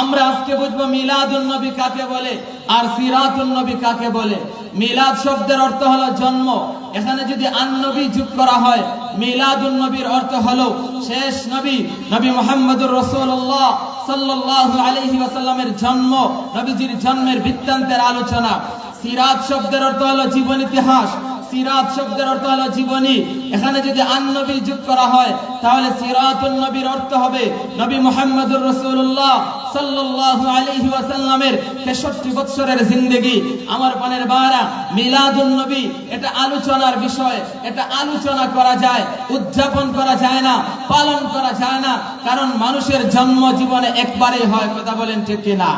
আমরা আজকে বুঝবো মিলাদুন নবী কাকে বলে আর সিরাতুন নবী কাকে বলে। মিলাদ শব্দের অর্থ হলো জন্ম। এখানে যদি আন নবী যোগ করা হয়, মিলাদুন নবীর অর্থ হলো শেষ নবী, নবী মুহাম্মদুর রাসূলুল্লাহ সাল্লাল্লাহু আলাইহি ওয়াসাল্লামের জন্ম, নবীজির জন্মের বৃত্তান্তের আলোচনা। সিরাত শব্দের অর্থ হলো জীবন ইতিহাস। সিরাত শব্দের অর্থ হলো জীবনী। এখানে যদি আন নবী যোগ করা হয় তাহলে সিরাতুন নবীর অর্থ হবে নবী মুহাম্মদুর রাসূলুল্লাহ সাল্লাল্লাহু আলাইহি ওয়াসাল্লামের 63 বছরের জিন্দেগি। আমার পানের বারা, মিলাদুন নবী এটা আলোচনার বিষয়, এটা আলোচনা করা যায়, উদযাপন করা যায় না, পালন করা যায় না, কারণ মানুষের জন্ম জীবনে একবারই হয়। কথা বলেন ঠিক কিনা?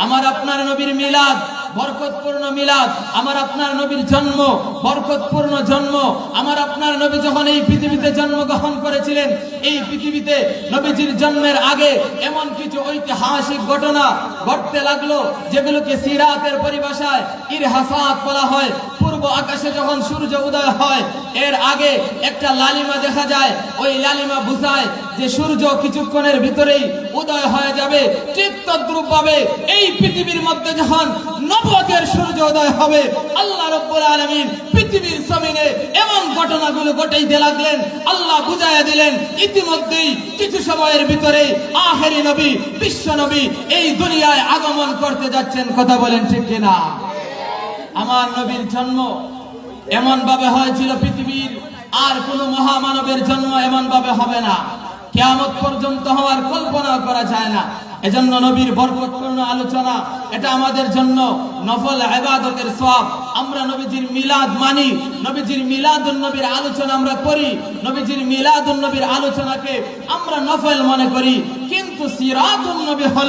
আমার আপনার নবীর মিলাদ বরকতপূর্ণ মিলাদ, আমার আপনার নবীর জন্ম বরকতপূর্ণ জন্ম। আমার আপনার নবী যখন এই পৃথিবীতে জন্মগ্রহণ করেছিলেন, এই পৃথিবীতে নবীজির জন্মের আগে এমন কিছু ঐতিহাসিক ঘটনা ঘটতে লাগলো যেগুলোকে সিরাতের পরিভাষায় ইরহাসাত বলা হয়। পূর্ব আকাশে যখন সূর্য উদয় হয়, এর আগে একটা লালিমা দেখা যায়। ওই লালিমা বুঝায় যে সূর্য কিছুক্ষণের ভিতরেই উদয় হয়ে যাবে। ঠিক তদ্রূপ ভাবে এই পৃথিবীর মধ্যে যখন নবুয়তের সূর্য উদয় হবে, আল্লাহ রাব্বুল আলামিন পৃথিবীর জমিনে এমন ঘটনাগুলো ঘটাইতে লাগলেন। আল্লাহ বুঝাইয়া দিলেন ইতিমধ্যেই কিছু সময়ের ভিতরে আখেরি নবী, বিশ্ব নবী এই দুনিয়ায় আগমন করতে যাচ্ছেন। কথা বলেন ঠিক কিনা? আমার নবীর জন্ম এমন ভাবে হয়েছিল, পৃথিবীর আর কোন মহামানবের জন্ম এমন ভাবে হবে না, কিয়ামত পর্যন্ত হওয়ার কল্পনা করা যায় না। এজন্য নবীর বরকতপূর্ণ আলোচনা এটা আমাদের জন্য নফল ইবাদতের সওয়াব। আমরা নবীজির মিলাদ মানি, নবীজির মিলাদুন নবীর আলোচনা আমরা করি, নবীজির মিলাদুন নবীর আলোচনাকে আমরা নফল মনে করি। কিন্তু সিরাতুন নবী হলো